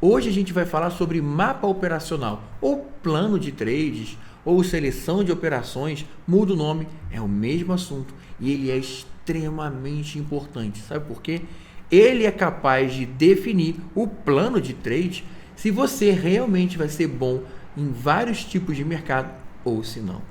Hoje a gente vai falar sobre mapa operacional, ou plano de trades, ou seleção de operações, muda o nome, é o mesmo assunto e ele é extremamente importante. Sabe por quê? Ele é capaz de definir o plano de trade se você realmente vai ser bom em vários tipos de mercado ou se não.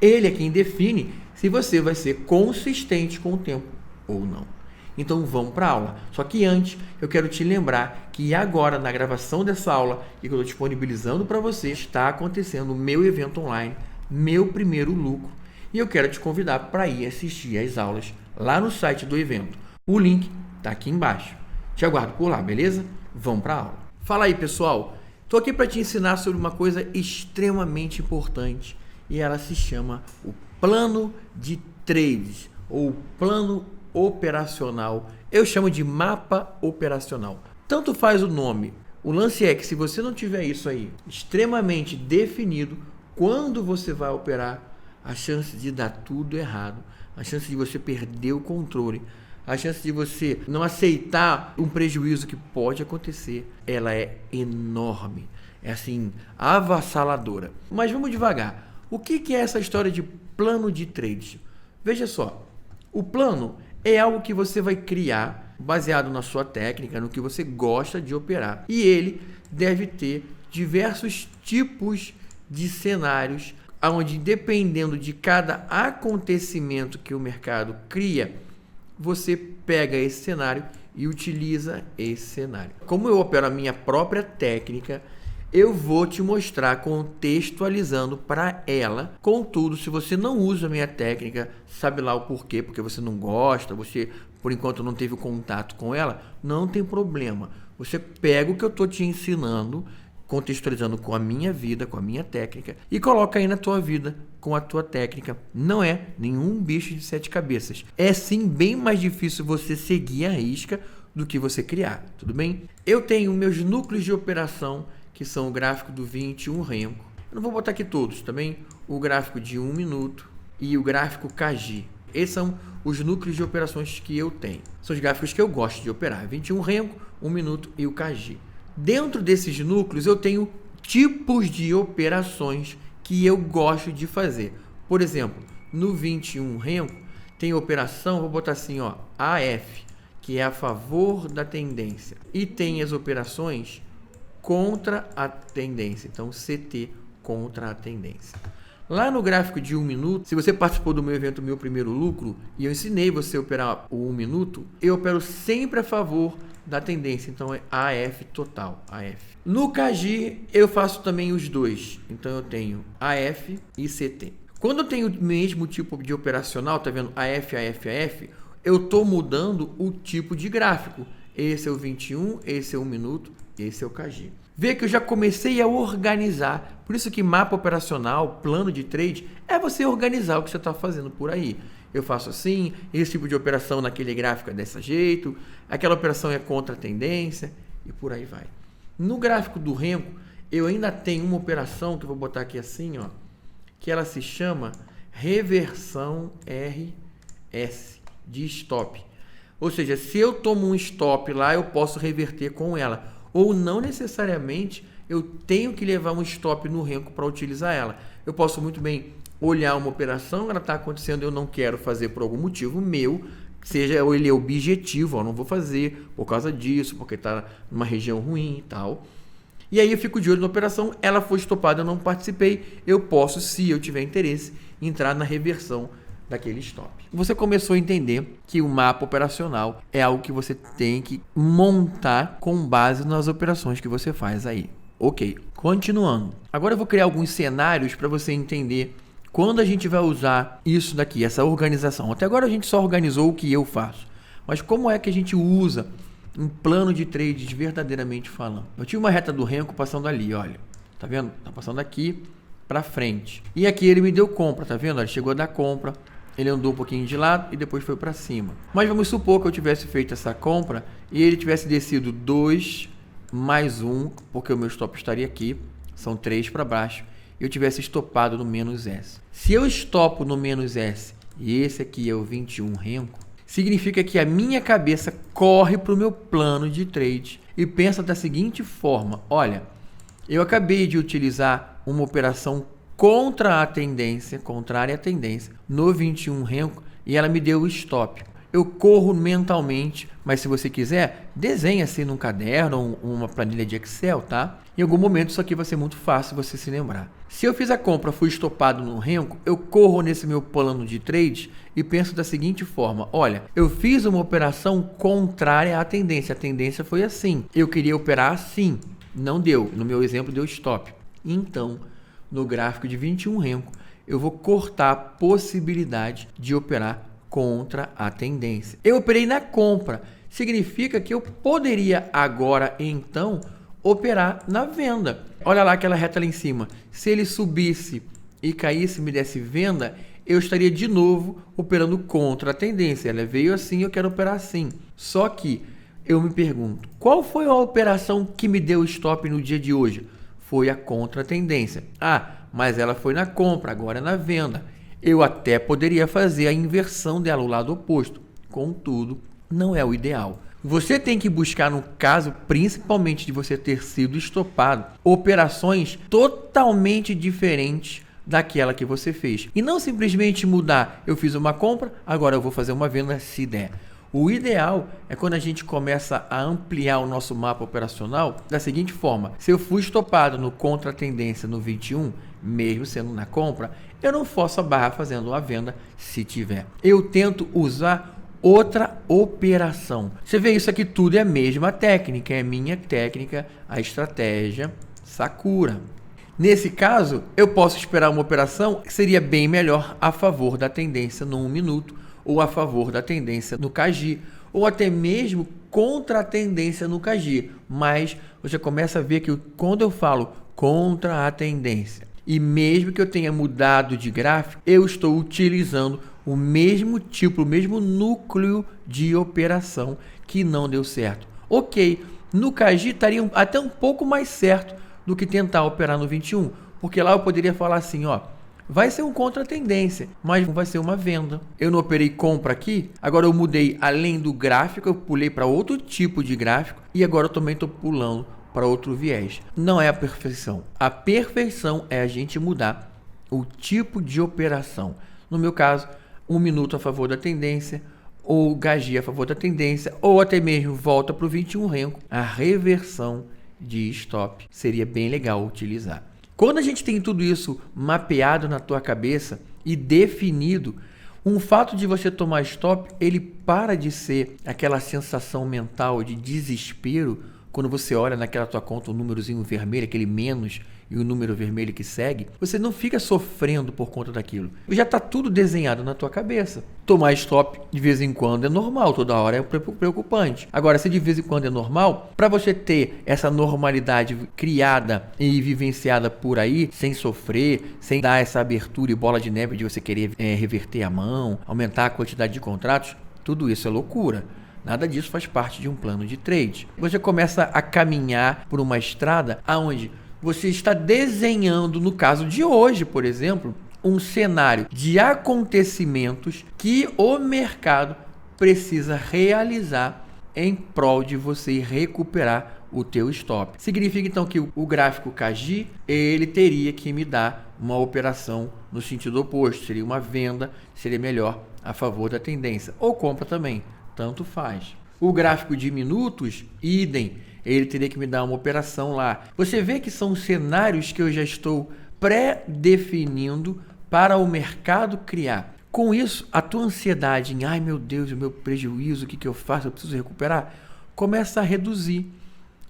Ele é quem define se você vai ser consistente com o tempo ou não. Então vamos para a aula. Só que antes eu quero te lembrar que agora na gravação dessa aula que eu estou disponibilizando para você está acontecendo o meu evento online, Meu Primeiro Lucro. E eu quero te convidar para ir assistir às aulas lá no site do evento. O link está aqui embaixo. Te aguardo por lá, beleza? Vamos para a aula. Fala aí, pessoal. Estou aqui para te ensinar sobre uma coisa extremamente importante e ela se chama o plano de trades ou plano operacional. Eu chamo de mapa operacional. Tanto faz o nome. O lance é que se você não tiver isso aí extremamente definido, quando você vai operar, a chance de dar tudo errado, a chance de você perder o controle, a chance de você não aceitar um prejuízo que pode acontecer, ela é enorme. É assim, avassaladora. Mas vamos devagar. O que é essa história de plano de trade? Veja só, o plano é algo que você vai criar baseado na sua técnica, no que você gosta de operar. E ele deve ter diversos tipos de cenários, onde dependendo de cada acontecimento que o mercado cria, você pega esse cenário e utiliza esse cenário. Como eu opero a minha própria técnica, eu vou te mostrar contextualizando para ela. Contudo, se você não usa a minha técnica, sabe lá o porquê, porque você não gosta, você por enquanto não teve contato com ela, não tem problema. Você pega o que eu estou te ensinando, contextualizando com a minha vida, com a minha técnica, e coloca aí na tua vida com a tua técnica. Não é nenhum bicho de 7 cabeças. É sim bem mais difícil você seguir a risca do que você criar, tudo bem? Eu tenho meus núcleos de operação, que são o gráfico do 21 Renko. Eu não vou botar aqui todos, também o gráfico de 1 minuto e o gráfico KG. Esses são os núcleos de operações que eu tenho. São os gráficos que eu gosto de operar. 21 Renko, 1 minuto e o KG. Dentro desses núcleos eu tenho tipos de operações que eu gosto de fazer. Por exemplo, no 21 Renko tem operação, vou botar assim, ó, AF, que é a favor da tendência. E tem as operações contra a tendência, então CT contra a tendência. Lá no gráfico de 1 minuto, se você participou do meu evento Meu Primeiro Lucro e eu ensinei você a operar o 1 minuto, eu opero sempre a favor da tendência, então é AF total, AF. No KG eu faço também os dois, então eu tenho AF e CT. Quando eu tenho o mesmo tipo de operacional, tá vendo AF, AF, AF, eu estou mudando o tipo de gráfico. Esse é o 21, esse é o 1 minuto, esse é o KG. Vê que eu já comecei a organizar. Por isso que mapa operacional, plano de trade, é você organizar o que você está fazendo por aí. Eu faço assim, esse tipo de operação naquele gráfico é desse jeito, aquela operação é contra a tendência e por aí vai. No gráfico do Renko, eu ainda tenho uma operação que eu vou botar aqui assim, ó, que ela se chama reversão RS de stop. Ou seja, se eu tomo um stop lá, eu posso reverter com ela. Ou não necessariamente eu tenho que levar um stop no Renko para utilizar ela. Eu posso muito bem olhar uma operação, ela está acontecendo, eu não quero fazer por algum motivo meu, seja ele objetivo, eu não vou fazer por causa disso, porque está numa região ruim e tal. E aí eu fico de olho na operação, ela foi estopada, eu não participei, eu posso, se eu tiver interesse, entrar na reversão daquele stop. Você começou a entender que o mapa operacional é algo que você tem que montar com base nas operações que você faz aí. Ok, continuando. Agora eu vou criar alguns cenários para você entender quando a gente vai usar isso daqui, essa organização. Até agora a gente só organizou o que eu faço. Mas como é que a gente usa um plano de trades verdadeiramente falando? Eu tinha uma reta do Renko passando ali, olha. Tá vendo? Tá passando aqui para frente. E aqui ele me deu compra, tá vendo? Ele chegou a dar compra. Ele andou um pouquinho de lado e depois foi para cima. Mas vamos supor que eu tivesse feito essa compra e ele tivesse descido 2 mais 1, porque o meu stop estaria aqui, são 3 para baixo, e eu tivesse estopado no menos S. Se eu estopo no menos S e esse aqui é o 21 Renko, significa que a minha cabeça corre para o meu plano de trade. e pensa da seguinte forma: olha, eu acabei de utilizar uma operação contra a tendência, contrária à tendência, no 21 Renko e ela me deu o stop. Eu corro mentalmente, mas se você quiser, desenha assim num caderno ou uma planilha de Excel, tá? Em algum momento isso aqui vai ser muito fácil você se lembrar. Se eu fiz a compra, fui estopado no Renko, eu corro nesse meu plano de trade e penso da seguinte forma: olha, eu fiz uma operação contrária à tendência. A tendência foi assim. Eu queria operar assim. Não deu. No meu exemplo, deu stop. Então, no gráfico de 21 Renko, eu vou cortar a possibilidade de operar contra a tendência. Eu operei na compra. Significa que eu poderia agora, então, operar na venda. Olha lá aquela reta lá em cima. Se ele subisse e caísse, me desse venda, eu estaria de novo operando contra a tendência. Ela veio assim, eu quero operar assim. Só que eu me pergunto, qual foi a operação que me deu stop no dia de hoje? Foi a contra a tendência. Ah, mas ela foi na compra, agora é na venda. Eu até poderia fazer a inversão dela, o lado oposto. Contudo, não é o ideal. Você tem que buscar, no caso, principalmente de você ter sido estopado, operações totalmente diferentes daquela que você fez. E não simplesmente mudar, eu fiz uma compra, agora eu vou fazer uma venda se der. O ideal é quando a gente começa a ampliar o nosso mapa operacional da seguinte forma: se eu fui estopado no contra-tendência no 21, mesmo sendo na compra, eu não forço a barra fazendo a venda se tiver. Eu tento usar outra operação. Você vê, isso aqui tudo é a mesma técnica, é a minha técnica, a estratégia Sakura. Nesse caso, eu posso esperar uma operação que seria bem melhor a favor da tendência no 1 minuto, ou a favor da tendência no Kaji, ou até mesmo contra a tendência no Kaji. Mas você começa a ver que quando eu falo contra a tendência, e mesmo que eu tenha mudado de gráfico, eu estou utilizando o mesmo tipo, o mesmo núcleo de operação que não deu certo. Ok, no Kaji estaria até um pouco mais certo do que tentar operar no 21, porque lá eu poderia falar assim, ó, vai ser um contra-tendência, mas vai ser uma venda. Eu não operei compra aqui, agora eu mudei além do gráfico, eu pulei para outro tipo de gráfico e agora eu também estou pulando para outro viés. Não é a perfeição. A perfeição é a gente mudar o tipo de operação. No meu caso, 1 minuto a favor da tendência, ou Kaji a favor da tendência, ou até mesmo volta para o 21 Renko. A reversão de stop seria bem legal utilizar. Quando a gente tem tudo isso mapeado na tua cabeça e definido, um fato de você tomar stop, ele para de ser aquela sensação mental de desespero quando você olha naquela tua conta o númerozinho vermelho, aquele menos e o número vermelho que segue, você não fica sofrendo por conta daquilo. Já está tudo desenhado na tua cabeça. Tomar stop de vez em quando é normal, toda hora é preocupante. Agora, se de vez em quando é normal, para você ter essa normalidade criada e vivenciada por aí, sem sofrer, sem dar essa abertura e bola de neve de você querer reverter a mão, aumentar a quantidade de contratos, tudo isso é loucura. Nada disso faz parte de um plano de trade. Você começa a caminhar por uma estrada onde você está desenhando, no caso de hoje, por exemplo, um cenário de acontecimentos que o mercado precisa realizar em prol de você recuperar o teu stop. Significa então que o gráfico Kaji, ele teria que me dar uma operação no sentido oposto, seria uma venda, seria melhor a favor da tendência, ou compra também. Tanto faz. O gráfico de minutos, idem, ele teria que me dar uma operação lá. Você vê que são cenários que eu já estou pré-definindo para o mercado criar. Com isso, a tua ansiedade em, ai meu Deus, o meu prejuízo, o que eu faço? Eu preciso recuperar, começa a reduzir.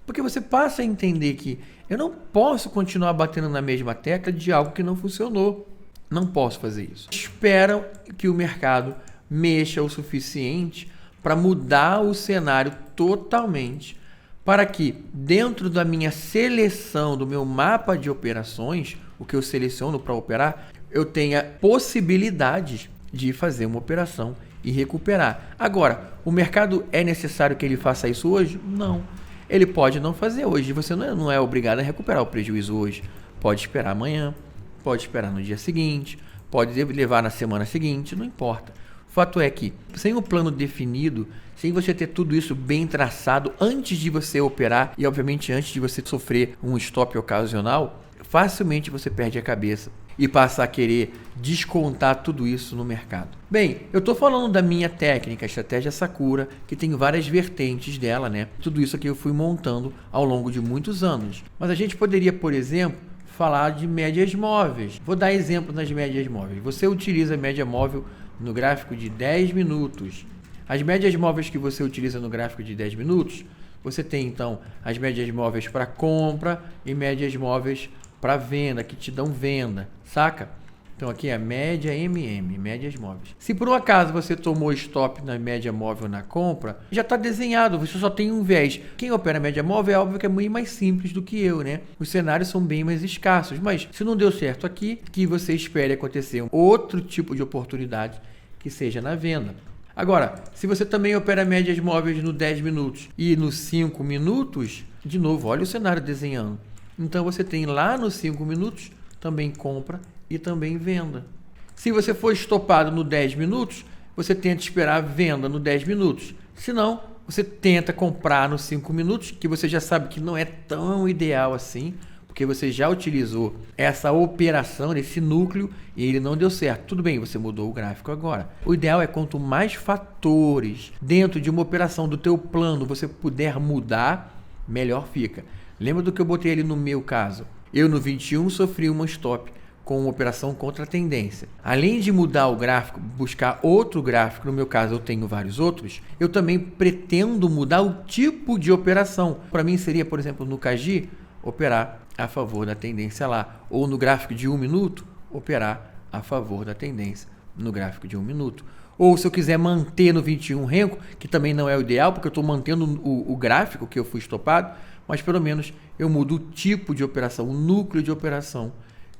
Porque você passa a entender que eu não posso continuar batendo na mesma tecla de algo que não funcionou. Não posso fazer isso. Espera que o mercado mexa o suficiente para mudar o cenário totalmente, para que dentro da minha seleção, do meu mapa de operações, o que eu seleciono para operar, eu tenha possibilidades de fazer uma operação e recuperar. Agora, o mercado é necessário que ele faça isso hoje? Não. Ele pode não fazer hoje. Você não é obrigado a recuperar o prejuízo hoje. Pode esperar amanhã, pode esperar no dia seguinte, pode levar na semana seguinte, não importa. fato é que, sem um plano definido, sem você ter tudo isso bem traçado antes de você operar e, obviamente, antes de você sofrer um stop ocasional, facilmente você perde a cabeça e passa a querer descontar tudo isso no mercado. Bem, eu estou falando da minha técnica, a estratégia Sakura, que tem várias vertentes dela, né? Tudo isso aqui eu fui montando ao longo de muitos anos. Mas a gente poderia, por exemplo, falar de médias móveis. Vou dar exemplo nas médias móveis. Você utiliza a média móvel no gráfico de 10 minutos. As médias móveis que você utiliza no gráfico de 10 minutos, você tem então as médias móveis para compra e médias móveis para venda, que te dão venda, saca? Então aqui é a média MM, médias móveis. Se por um acaso você tomou stop na média móvel na compra, já está desenhado, você só tem um viés. Quem opera média móvel é óbvio que é muito mais simples do que eu, né? Os cenários são bem mais escassos, mas se não deu certo aqui, que você espere acontecer outro tipo de oportunidade que seja na venda. Agora, se você também opera médias móveis no 10 minutos e nos 5 minutos, de novo, olha o cenário desenhando. Então você tem lá nos 5 minutos também compra e também venda. Se você for estopado no 10 minutos, você tenta esperar a venda no 10 minutos. Se não, você tenta comprar nos 5 minutos, que você já sabe que não é tão ideal assim, porque você já utilizou essa operação, esse núcleo, e ele não deu certo. Tudo bem, você mudou o gráfico agora. O ideal é quanto mais fatores dentro de uma operação do teu plano você puder mudar, melhor fica. Lembra do que eu botei ali no meu caso? Eu no 21 sofri uma stop com uma operação contra a tendência. Além de mudar o gráfico, buscar outro gráfico, no meu caso eu tenho vários outros, eu também pretendo mudar o tipo de operação. Para mim seria, por exemplo, no KG, operar a favor da tendência lá. Ou no gráfico de 1 minuto, operar a favor da tendência no gráfico de 1 minuto. Ou se eu quiser manter no 21 renko, que também não é o ideal, porque eu estou mantendo o gráfico que eu fui estopado, mas pelo menos eu mudo o tipo de operação, o núcleo de operação,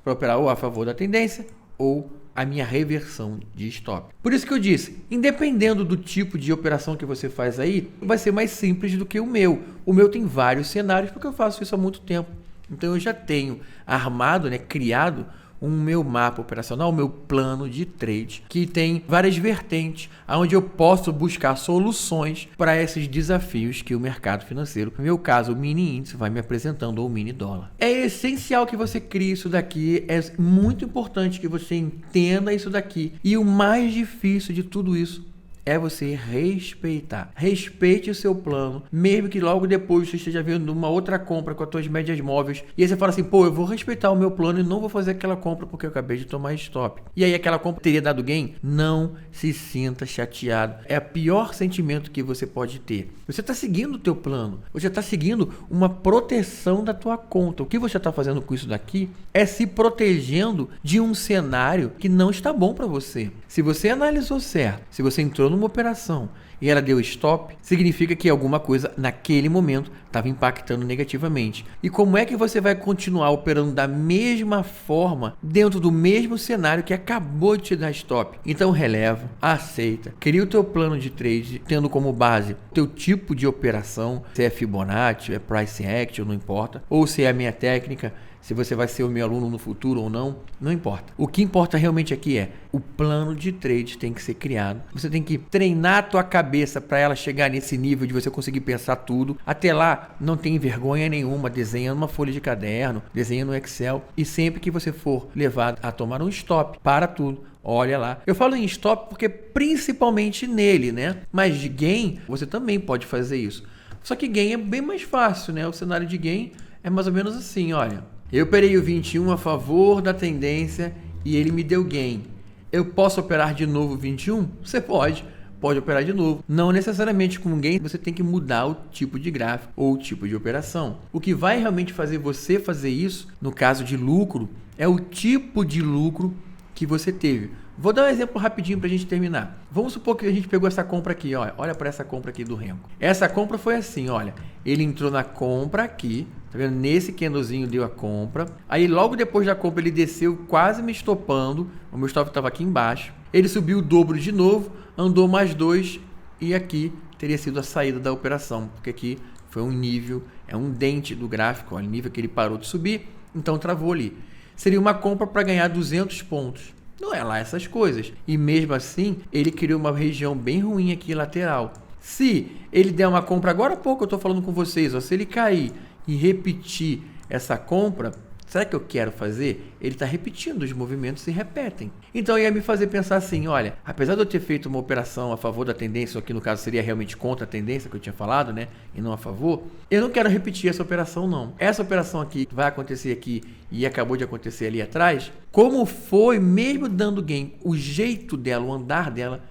para operar ou a favor da tendência ou a minha reversão de stop. Por isso que eu disse, independendo do tipo de operação que você faz aí, vai ser mais simples do que o meu. O meu tem vários cenários, porque eu faço isso há muito tempo. Então eu já tenho armado, né, criado um meu mapa operacional, o meu plano de trade, que tem várias vertentes, onde eu posso buscar soluções para esses desafios que o mercado financeiro, no meu caso o mini índice, vai me apresentando, ou o mini dólar. É essencial que você crie isso daqui, é muito importante que você entenda isso daqui, e o mais difícil de tudo isso é você respeitar. Respeite o seu plano, mesmo que logo depois você esteja vendo uma outra compra com as suas médias móveis. E aí você fala assim, pô, eu vou respeitar o meu plano e não vou fazer aquela compra porque eu acabei de tomar stop. E aí aquela compra teria dado gain? Não se sinta chateado. É o pior sentimento que você pode ter. Você está seguindo o teu plano. Você está seguindo uma proteção da tua conta. O que você está fazendo com isso daqui é se protegendo de um cenário que não está bom para você. Se você analisou certo, se você entrou numa operação e ela deu stop, significa que alguma coisa naquele momento estava impactando negativamente. E como é que você vai continuar operando da mesma forma dentro do mesmo cenário que acabou de te dar stop? Então releva, aceita, cria o teu plano de trade tendo como base o teu tipo de operação, se é Fibonacci, é Price Action, não importa, ou se é a minha técnica, se você vai ser o meu aluno no futuro ou não, não importa. O que importa realmente aqui é o plano de trade tem que ser criado. Você tem que treinar a tua cabeça para ela chegar nesse nível de você conseguir pensar tudo. Até lá, não tem vergonha nenhuma, desenha numa folha de caderno, desenha no Excel. E sempre que você for levado a tomar um stop, para tudo. Olha lá. Eu falo em stop porque principalmente nele, né? Mas de gain, você também pode fazer isso. Só que gain é bem mais fácil, né? O cenário de gain é mais ou menos assim, olha. Eu operei o 21 a favor da tendência e ele me deu gain. Eu posso operar de novo o 21? Você pode operar de novo. Não necessariamente com gain, você tem que mudar o tipo de gráfico ou o tipo de operação. O que vai realmente fazer você fazer isso, no caso de lucro, é o tipo de lucro que você teve. Vou dar um exemplo rapidinho para a gente terminar. Vamos supor que a gente pegou essa compra aqui, olha para essa compra aqui do renko. Essa compra foi assim, olha, ele entrou na compra aqui, tá vendo? Nesse candlezinho deu a compra. Aí logo depois da compra ele desceu quase me estopando, o meu stop estava aqui embaixo. Ele subiu o dobro de novo, andou mais 2 e aqui teria sido a saída da operação, porque aqui foi um nível, é um dente do gráfico, o nível que ele parou de subir, então travou ali. Seria uma compra para ganhar 200 pontos. Não é lá essas coisas. E mesmo assim, ele criou uma região bem ruim aqui lateral. Se ele der uma compra, agora há pouco eu estou falando com vocês, ó, se ele cair e repetir essa compra, será que eu quero fazer? Ele está repetindo, os movimentos se repetem. Então ia me fazer pensar assim, olha, apesar de eu ter feito uma operação a favor da tendência, ou aqui no caso seria realmente contra a tendência que eu tinha falado, né, e não a favor, eu não quero repetir essa operação não. Essa operação aqui vai acontecer aqui e acabou de acontecer ali atrás, como foi, mesmo dando gain, o jeito dela, o andar dela,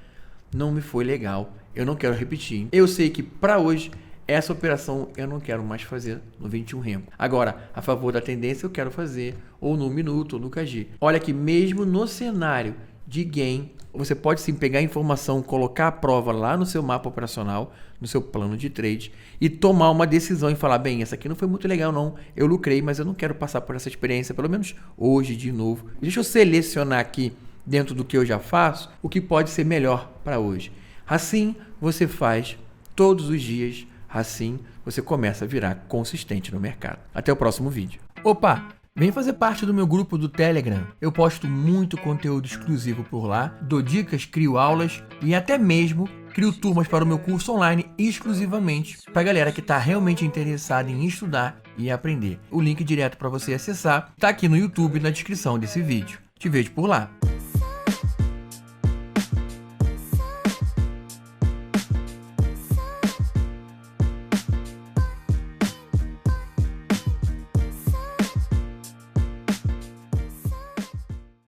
não me foi legal. Eu não quero repetir. Eu sei que para hoje essa operação eu não quero mais fazer no 21 Renko. Agora, a favor da tendência eu quero fazer ou no minuto ou no KG. Olha que mesmo no cenário de gain, você pode sim pegar a informação, colocar a prova lá no seu mapa operacional, no seu plano de trade e tomar uma decisão e falar, bem, essa aqui não foi muito legal não, eu lucrei, mas eu não quero passar por essa experiência, pelo menos hoje de novo. Deixa eu selecionar aqui, dentro do que eu já faço, o que pode ser melhor para hoje. Assim, você faz todos os dias. Assim, você começa a virar consistente no mercado. Até o próximo vídeo. Opa! Vem fazer parte do meu grupo do Telegram. Eu posto muito conteúdo exclusivo por lá, dou dicas, crio aulas e até mesmo crio turmas para o meu curso online exclusivamente para a galera que está realmente interessada em estudar e aprender. O link direto para você acessar está aqui no YouTube na descrição desse vídeo. Te vejo por lá.